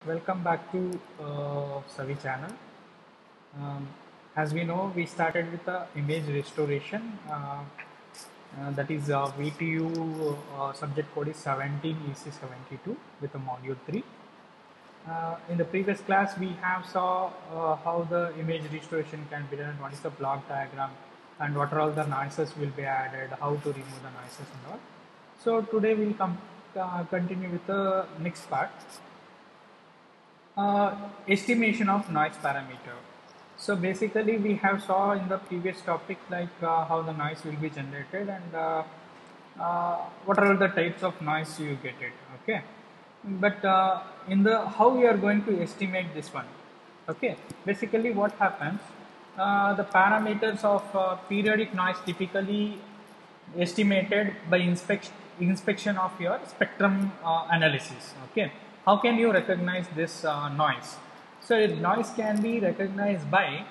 Welcome back to Savi channel. Um, as we know, we started with the image restoration. That is VTU subject code is 17 EC72 with the module 3. In the previous class, we have saw how the image restoration can be done, what is the block diagram, and what are all the noises will be added, how to remove the noises and all. So today we'll continue with the next part. Estimation of noise parameter. So basically we have saw in the previous topic like how the noise will be generated and what are all the types of noise you get it. Okay, but in the how we are going to estimate this one. Okay, basically what happens, the parameters of periodic noise typically estimated by inspection of your spectrum analysis. Okay, how can you recognize this noise? So noise can be recognized by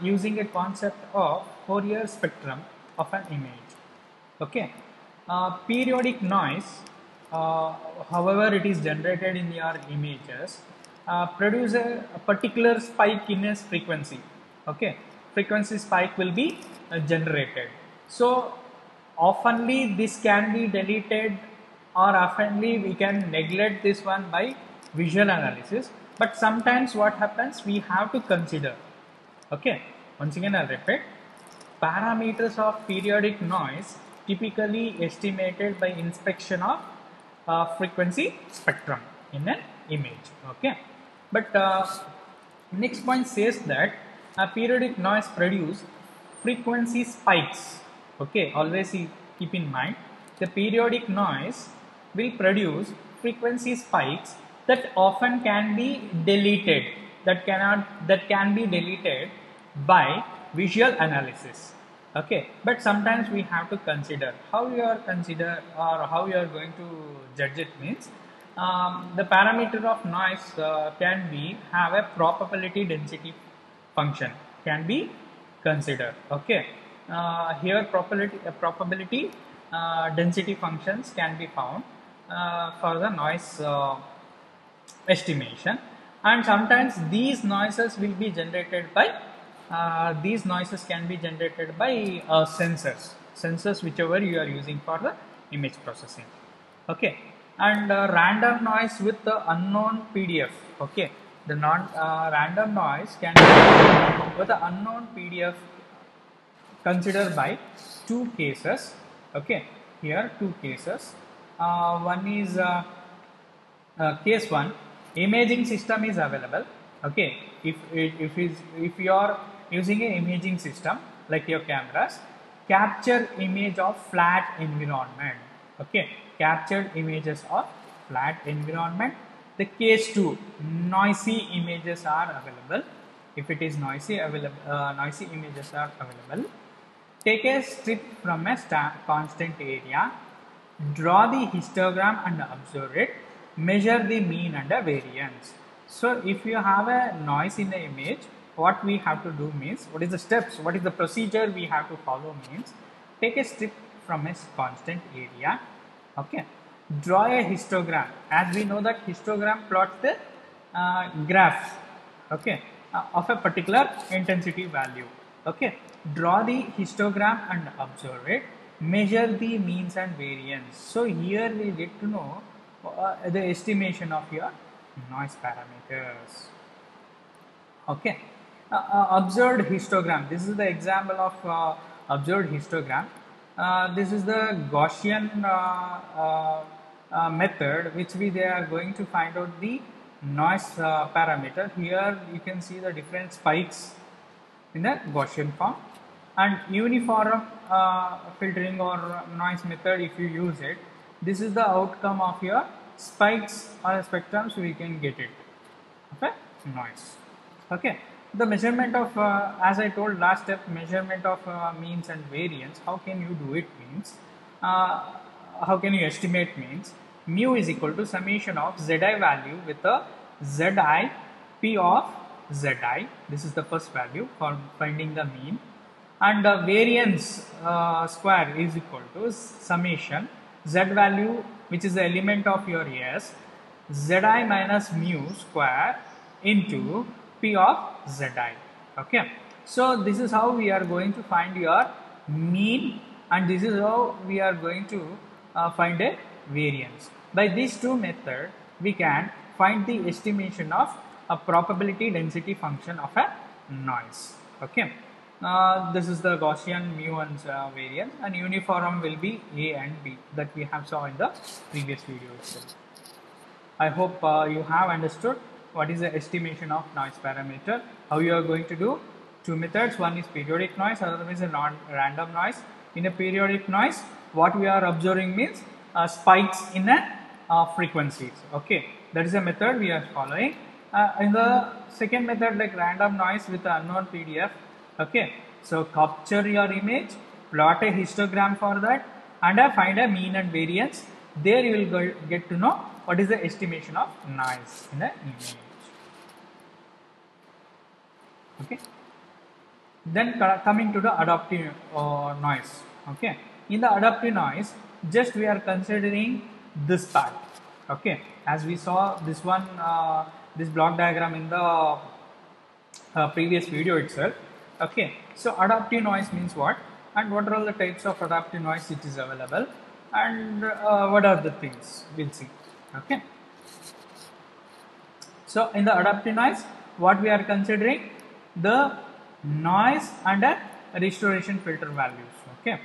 using a concept of Fourier spectrum of an image. Okay, periodic noise, however it is generated in your images, produce a particular spike in its frequency. Okay, frequency spike will be generated. So oftenly this can be deleted, or oftenly we can neglect this one by visual analysis, but sometimes what happens, we have to consider. Okay, once again I'll repeat, parameters of periodic noise typically estimated by inspection of frequency spectrum in an image. Okay, but next point says that periodic noise produce frequency spikes. Okay, always keep in mind the periodic noise will produce frequency spikes that often can be deleted, that can be deleted by visual analysis. Okay, but sometimes we have to consider how you are consider or how you are going to judge it means, the parameter of noise can be have a probability density function can be considered. Okay, here probability density functions can be found for the noise estimation, and sometimes these noises will be generated by these noises can be generated by sensors whichever you are using for the image processing. Okay, and random noise with the unknown PDF. Okay, the non random noise can be with the unknown PDF considered by two cases. Okay, here two cases. One is case 1, imaging system is available. Okay, if you are using an imaging system like your cameras, capture image of flat environment. Okay, captured images of flat environment. The case 2, noisy images are available. If it is noisy images are available, take a strip from a constant area, draw the histogram and observe it, measure the mean and the variance. So if you have a noise in the image, what we have to do means, what is the steps, what is the procedure we have to follow means, take a strip from a constant area. Okay, draw a histogram. As we know that histogram plots the graph, okay, of a particular intensity value. Okay, draw the histogram and observe it, measure the means and variance. So here we get to know the estimation of your noise parameters. Okay, observed histogram. This is the example of observed histogram. This is the Gaussian method which they are going to find out the noise parameter. Here you can see the different spikes in the Gaussian form, and uniform filtering or noise method, if you use it, this is the outcome of your spikes or spectrum, so we can get it. Okay, noise. Okay, the measurement of as I told last step, measurement of means and variance. How can you do it means, how can you estimate means, mu is equal to summation of zi value with the zi p of zi. This is the first value for finding the mean, and the variance square is equal to summation z value, which is the element of your S, zi minus mu square into p of zi. Okay, so this is how we are going to find your mean, and this is how we are going to find a variance. By these two methods, we can find the estimation of a probability density function of a noise. Okay, this is the Gaussian mu and variance, and uniform will be A and B that we have saw in the previous video itself. I hope you have understood what is the estimation of noise parameter, how you are going to do. Two methods, one is periodic noise, other is a non-random noise. In a periodic noise, what we are observing means spikes in a frequencies. Okay, that is a method we are following. In the second method, like random noise with unknown PDF, okay, so capture your image, plot a histogram for that, and find a mean and variance. There you will get to know what is the estimation of noise in the image. Okay, then coming to the adaptive noise. Okay, in the adaptive noise, just we are considering this part. Okay, as we saw this one, this block diagram in the previous video itself. Okay, so adaptive noise means what, and what are all the types of adaptive noise it is available, and what are the things we'll see. Okay, so in the adaptive noise, what we are considering, the noise and a restoration filter values. Okay,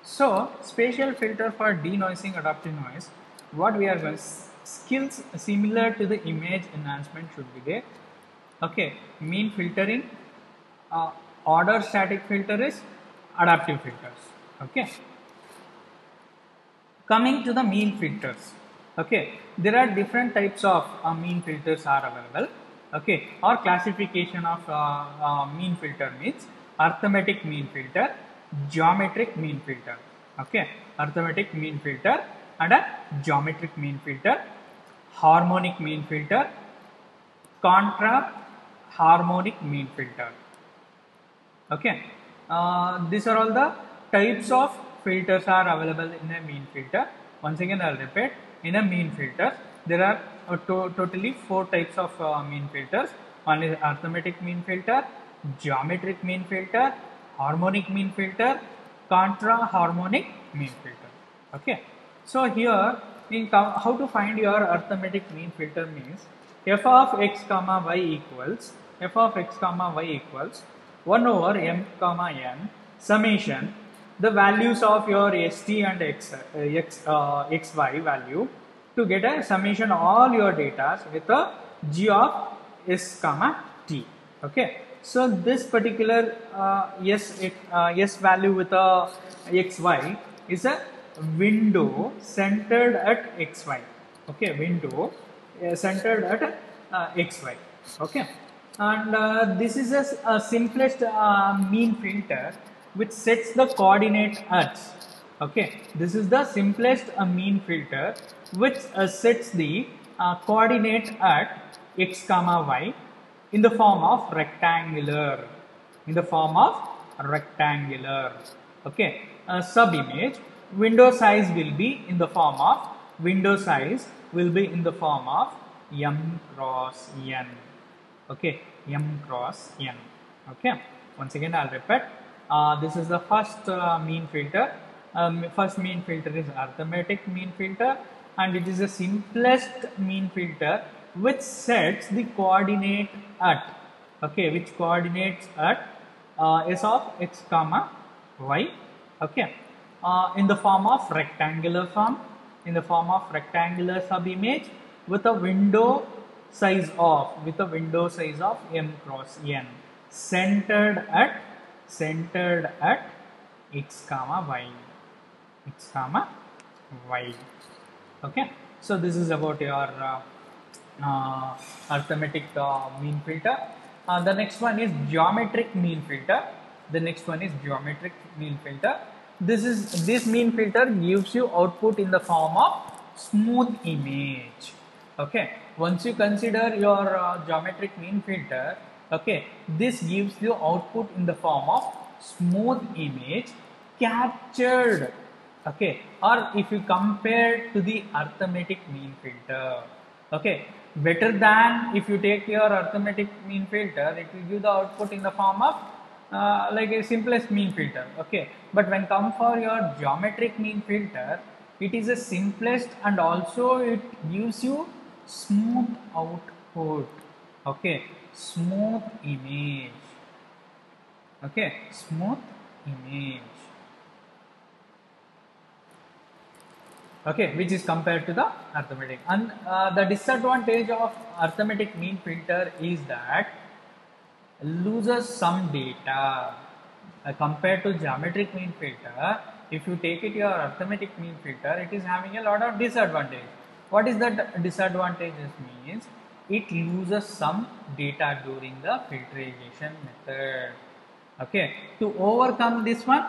so spatial filter for denoising adaptive noise, what we are going, skills similar to the image enhancement should be there. Okay, mean filtering, order static filter is adaptive filters. Okay, coming to the mean filters. Okay, there are different types of mean filters are available. Okay, or classification of mean filter means arithmetic mean filter, geometric mean filter. Okay, arithmetic mean filter and a geometric mean filter, harmonic mean filter, contra harmonic mean filter. Okay, these are all the types of filters are available in a mean filter. Once again, I'll repeat. In a mean filter, there are totally 4 types of mean filters. One is arithmetic mean filter, geometric mean filter, harmonic mean filter, contra harmonic mean filter. Okay, so here in how to find your arithmetic mean filter means f of x comma y equals 1 over m comma n summation the values of your st and xy value to get a summation all your data with a g of s comma t. Okay, so this particular s value with a xy is a window centered at xy. Okay, window centered at xy. Okay, and this is a simplest mean filter which sets the coordinate at. Okay, this is the simplest mean filter which sets the coordinate at x comma y in the form of rectangular. Okay, sub image window size will be in the form of m cross n. Okay, m cross n. Okay, once again I'll repeat. This is the first mean filter. First mean filter is arithmetic mean filter, and it is the simplest mean filter which sets the coordinate at. Okay, which coordinates at s of x comma y. Okay, in the form of rectangular sub image with a window size of m cross n centered at x comma y. Okay, so this is about your arithmetic mean filter. The next one is geometric mean filter. This mean filter gives you output in the form of smooth image. Okay, once you consider your geometric mean filter, okay, this gives you output in the form of smooth image captured. Okay, or if you compare to the arithmetic mean filter, Okay, better than if you take your arithmetic mean filter, it will give the output in the form of like a simplest mean filter. Okay, but when come for your geometric mean filter, it is a simplest and also it gives you smooth output. Okay, smooth image. Okay, smooth image. Okay, which is compared to the arithmetic. And the disadvantage of arithmetic mean filter is that loses some data. Compared to geometric mean filter, if you take it your arithmetic mean filter, it is having a lot of disadvantage. What is that disadvantages means? It loses some data during the filtration method. Okay, to overcome this one,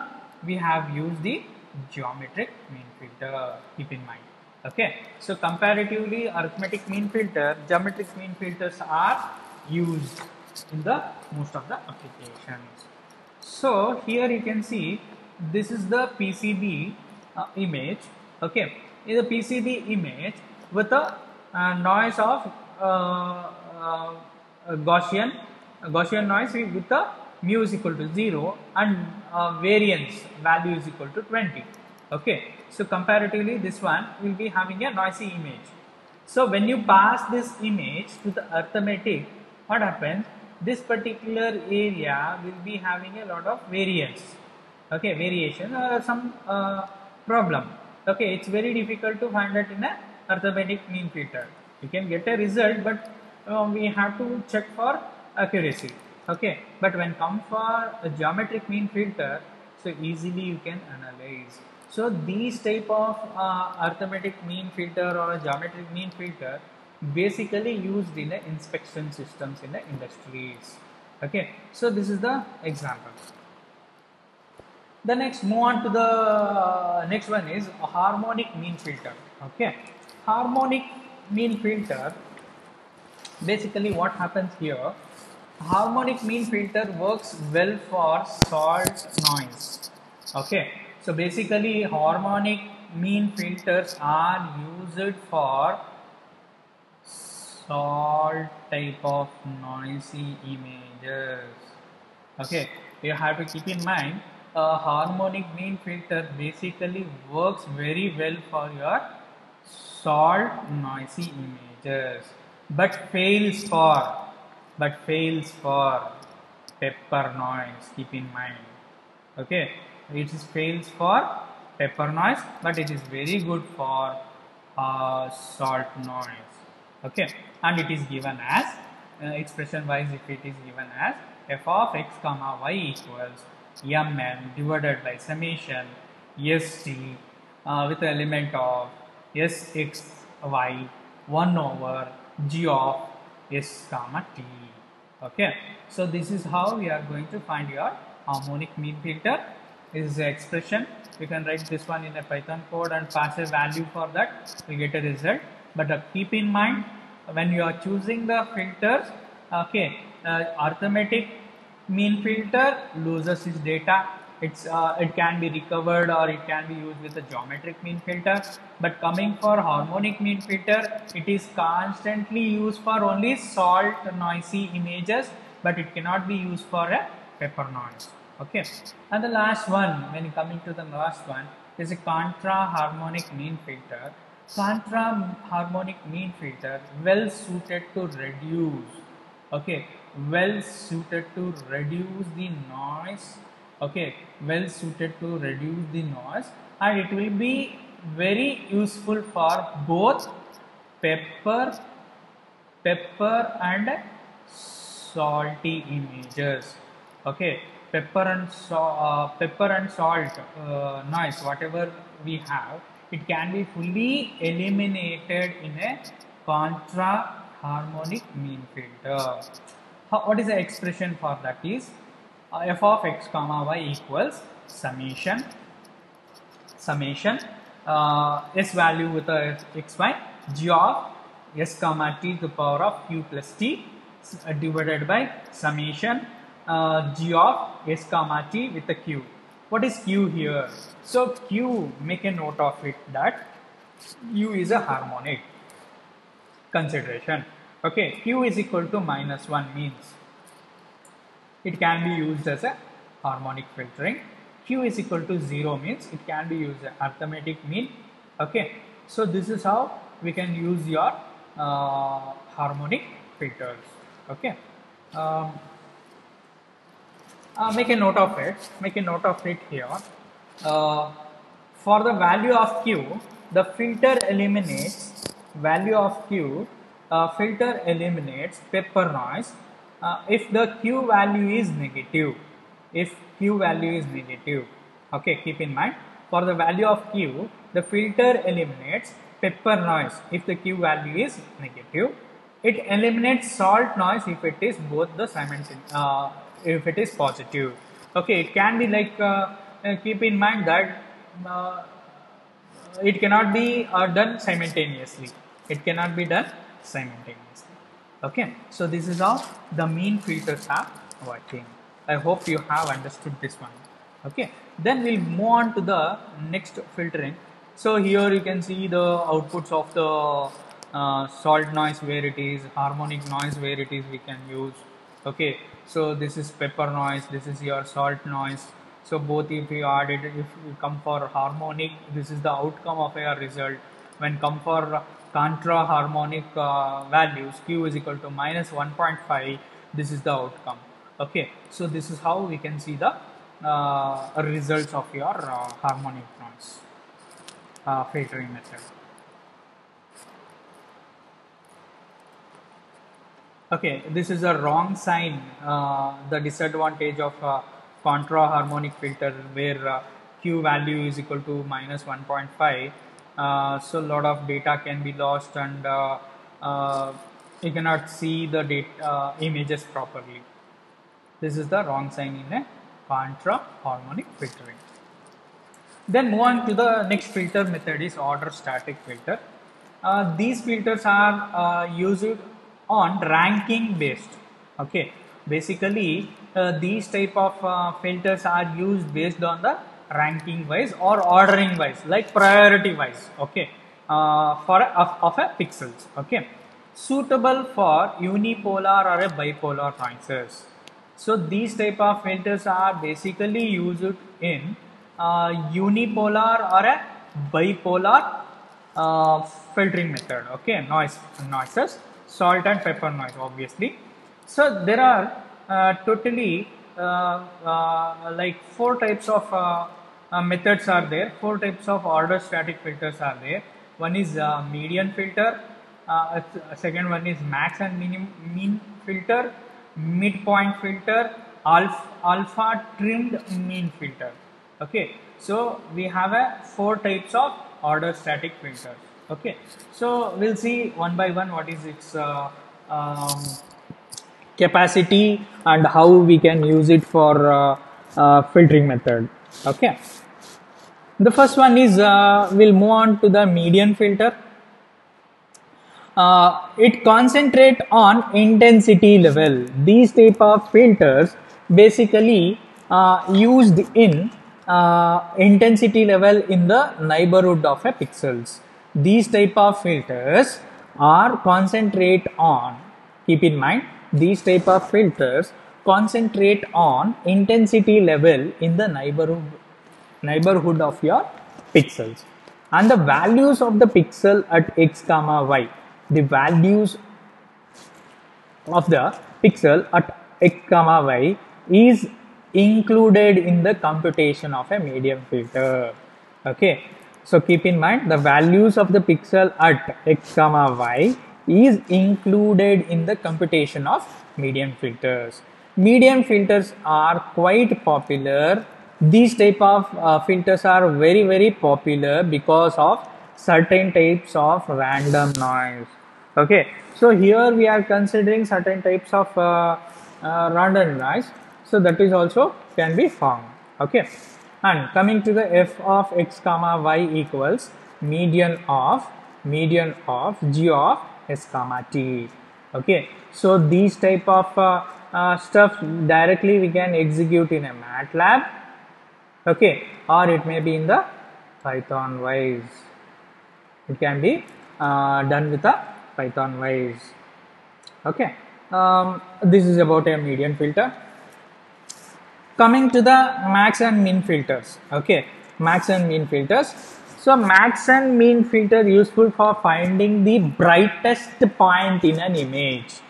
we have used the geometric mean filter. Keep in mind. Okay, so comparatively, arithmetic mean filter, geometric mean filters are used in the most of the applications. So here you can see this is the PCB image. Okay, in the PCB image with a noise of Gaussian noise with the mu is equal to 0 and variance value is equal to 20. Okay, so comparatively this one will be having a noisy image. So when you pass this image to the arithmetic, what happens? This particular area will be having a lot of variance. Okay, variation or some problem. Okay, it's very difficult to find that in a arithmetic mean filter. You can get a result, but we have to check for accuracy. Okay, but when come for a geometric mean filter, so easily you can analyze. So these type of arithmetic mean filter or a geometric mean filter basically used in the inspection systems in the industries. Okay, so this is the example. The next, move on to the next one is a harmonic mean filter. Okay, harmonic mean filter, basically what happens here, harmonic mean filter works well for salt noise. Okay, so basically harmonic mean filters are used for salt type of noisy images. Okay, you have to keep in mind a harmonic mean filter basically works very well for your salt noisy images, but fails for pepper noise. Keep in mind. Okay, it is fails for pepper noise, but it is very good for salt noise. Okay, and it is given as expression wise, if it is given as f of x comma y equals mn divided by summation st with the element of sx y 1 over g of s comma t. Okay, so this is how we are going to find your harmonic mean filter. This is the expression. You can write this one in a Python code and pass a value for that, you get a result. But keep in mind when you are choosing the filters, okay, arithmetic mean filter loses its data. It can be recovered or it can be used with a geometric mean filter. But coming for harmonic mean filter, it is constantly used for only salt noisy images, but it cannot be used for a pepper noise. Okay, and the last one, when coming to the last one, is a contra harmonic mean filter. Contra harmonic mean filter well suited to reduce, okay, well suited to reduce the noise. Okay, well suited to reduce the noise, and it will be very useful for both pepper and salty images. Okay, pepper and salt noise, whatever we have, it can be fully eliminated in a contra harmonic mean filter. What is the expression for that is f of x comma y equals summation s value with a xy g of s comma t to the power of q plus t divided by summation g of s comma t with a q. What is q here? So q, make a note of it that u is a harmonic. consideration. Okay, q is equal to -1 means it can be used as a harmonic filtering. Q is equal to 0 means it can be used as arithmetic mean. Okay, so this is how we can use your harmonic filters. Okay, um, make a note of it. Make a note of it here. Uh, for the value of Q, the filter eliminates value of Q. Filter eliminates pepper noise if the Q value is negative. If Q value is negative, okay, keep in mind for the value of Q, the filter eliminates pepper noise if the Q value is negative. It eliminates salt noise if it is both the if it is positive. Okay, it can be like keep in mind that uh, it cannot be done simultaneously. It cannot be done simultaneously. Okay, so this is how the mean filters are working. I hope you have understood this one. Okay, then we'll move on to the next filtering. So here you can see the outputs of the salt noise where it is, harmonic noise where it is we can use. Okay, so this is pepper noise, this is your salt noise. So both if you add it, if you come for harmonic, this is the outcome of your result. When come for contra harmonic values, q is equal to -1.5, this is the outcome. Okay, so this is how we can see the results of your harmonic noise filtering method. Okay, this is a wrong sign. The disadvantage of contra harmonic filter where q value is equal to -1.5. So a lot of data can be lost and you cannot see the data images properly. This is the wrong sign in a contra harmonic filtering. Then move on to the next filter method is order static filter. These filters are used on ranking based. Okay, basically these type of filters are used based on the ranking wise or ordering wise, like priority wise. Okay, of a pixels. Okay, suitable for unipolar or a bipolar noises. So these type of filters are basically used in unipolar or a bipolar filtering method. Okay, noises, salt and pepper noise, obviously. So there are totally like four types of methods are there. Four types of order static filters are there. One is median filter. Second one is max and mean filter, midpoint filter, alpha trimmed mean filter. Okay, so we have a four types of order static filters. Okay, so we'll see one by one what is its capacity and how we can use it for filtering method. Okay, the first one is we'll move on to the median filter. It concentrate on intensity level. These type of filters basically used in intensity level in the neighborhood of a pixels. These type of filters are concentrate on, keep in mind, these type of filters concentrate on intensity level in the neighborhood of your pixels, and the values of the pixel at x comma y, the values of the pixel at x comma y is included in the computation of a median filter. Okay, so keep in mind the values of the pixel at x comma y is included in the computation of median filters. Median filters are quite popular. These type of filters are very popular because of certain types of random noise. Okay, so here we are considering certain types of random noise, so that is also can be found. Okay, and coming to the f of x comma y equals median of g of s comma t. Okay, so these type of stuff directly we can execute in a MATLAB. Okay, or it may be in the Python wise. It can be done with a Python wise. Okay, this is about a median filter. Coming to the max and min filters. Okay, max and min filters. So max and min filter useful for finding the brightest point in an image.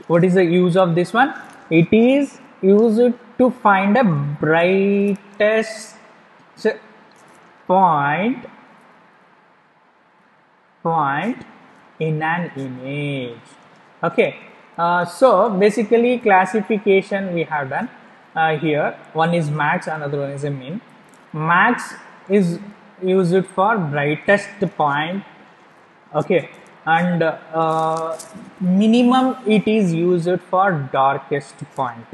What is the use of this one? It is used to find a brightest point in an image. Okay, so basically classification we have done here. One is max, another one is a min. Max is used for brightest point. Okay, and minimum it is used for darkest point.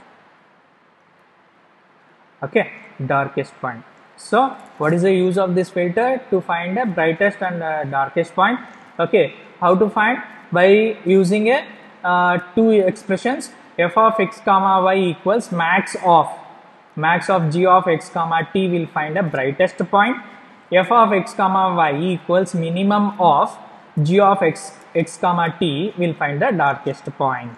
Okay, darkest point. So what is the use of this filter? To find the brightest and darkest point. Okay, how to find? By using a two expressions, f of x comma y equals max of g of x comma t will find a brightest point. F of x comma y equals minimum of g of x comma t will find the darkest point.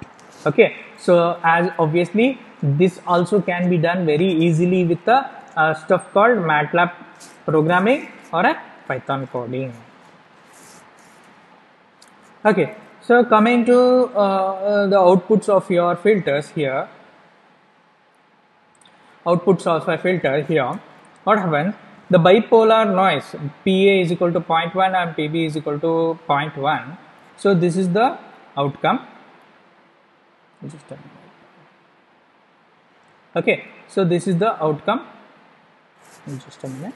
Okay, so as obviously this also can be done very easily with the stuff called MATLAB programming or a Python coding. Okay, so coming to the outputs of your filters here. Outputs of a filter here. What happens? The bipolar noise PA is equal to 0.1 and PB is equal to 0.1. So this is the outcome. Just a minute. Okay, so this is the outcome. Just a minute.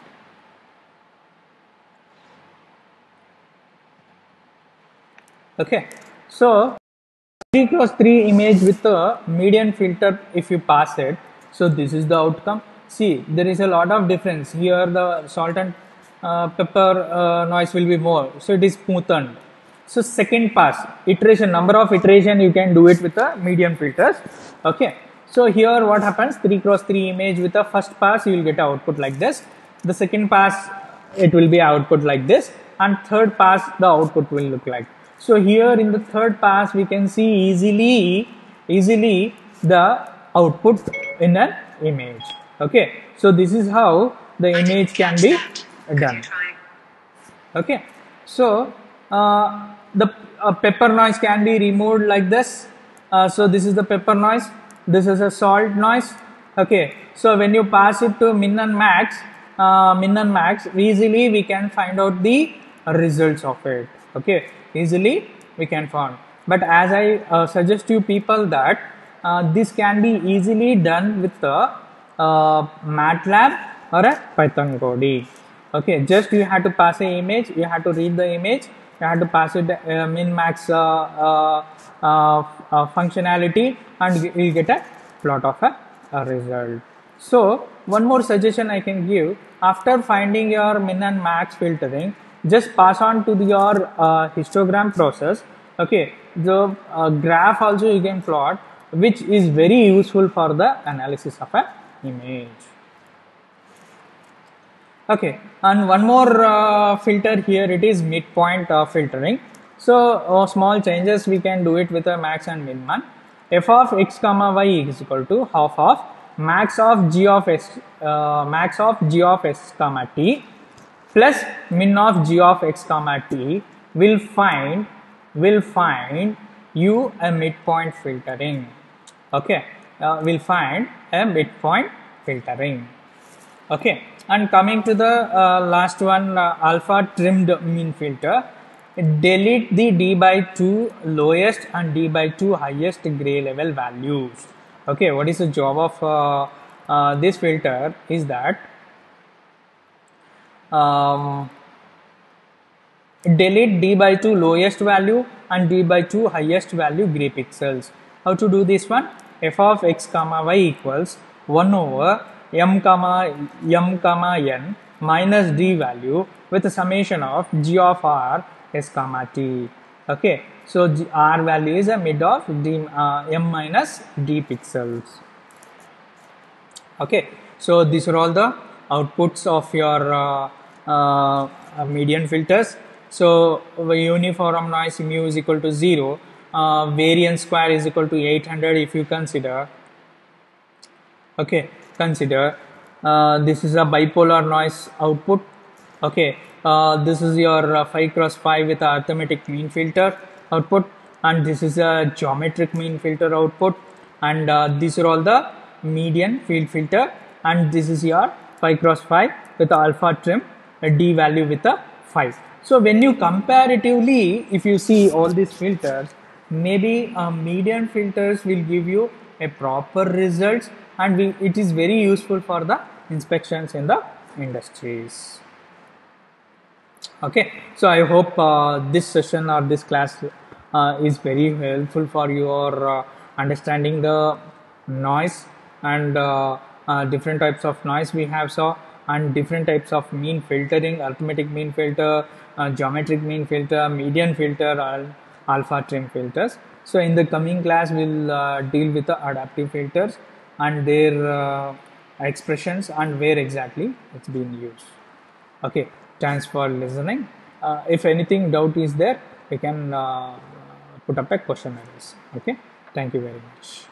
Okay, so 3x3 image with a median filter, if you pass it, so this is the outcome. See, there is a lot of difference here. The salt and pepper noise will be more, so it is smoothened. So second pass iteration, number of iteration you can do it with the median filters. Okay, so here what happens? 3x3 image with the first pass you will get output like this. The second pass it will be output like this, and third pass the output will look like. So here in the third pass we can see easily the output in an image. Okay, so this is how the image can be done. Okay, so the pepper noise can be removed like this. So this is the pepper noise, this is a salt noise. Okay, so when you pass it to min and max, easily we can find out the results of it. Okay, easily we can find. But as I suggest to people that this can be easily done with the MATLAB or a Python coding. Okay, just you have to pass an image, you have to read the image, you have to pass it min max functionality, and you will get a plot of a result. So one more suggestion I can give: after finding your min and max filtering, just pass on to your histogram process. Okay, the graph also you can plot, which is very useful for the analysis of an image. Okay, and one more filter here, it is midpoint filtering. So small changes we can do it with a max and min one. F of x comma y is equal to half of max of g of x comma t plus min of g of x comma t will find you a midpoint filtering. Okay, will find a midpoint filtering. Okay, and coming to the last one, alpha trimmed min filter. Delete the d by 2 lowest and d by 2 highest gray level values. Okay, what is the job of this filter is that delete d by 2 lowest value and d by 2 highest value gray pixels. How to do this one? F of x comma y equals 1 over m comma n minus d value with a summation of g of r s comma t. Okay, so r value is a mid of m minus d pixels. Okay, so these are all the outputs of your median filters. So uniform noise mu is equal to 0, variance square is equal to 800 if you consider. Okay, consider this is a bipolar noise output. Okay, this is your 5 cross 5 with a arithmetic mean filter output, and this is a geometric mean filter output, and these are all the median field filter, and this is your 5 cross 5 with alpha trim, a d value with a 5. So when you comparatively, if you see all these filters, maybe median filters will give you a proper results, and it is very useful for the inspections in the industries. Okay, so I hope this session or this class is very helpful for your understanding the noise, and different types of noise we have saw, and different types of mean filtering, arithmetic mean filter, geometric mean filter, median filter, alpha trim filters. So in the coming class we'll deal with the adaptive filters and their expressions and where exactly it's being used. Okay, thanks for listening. If anything doubt is there, we can put up a question. Okay, thank you very much.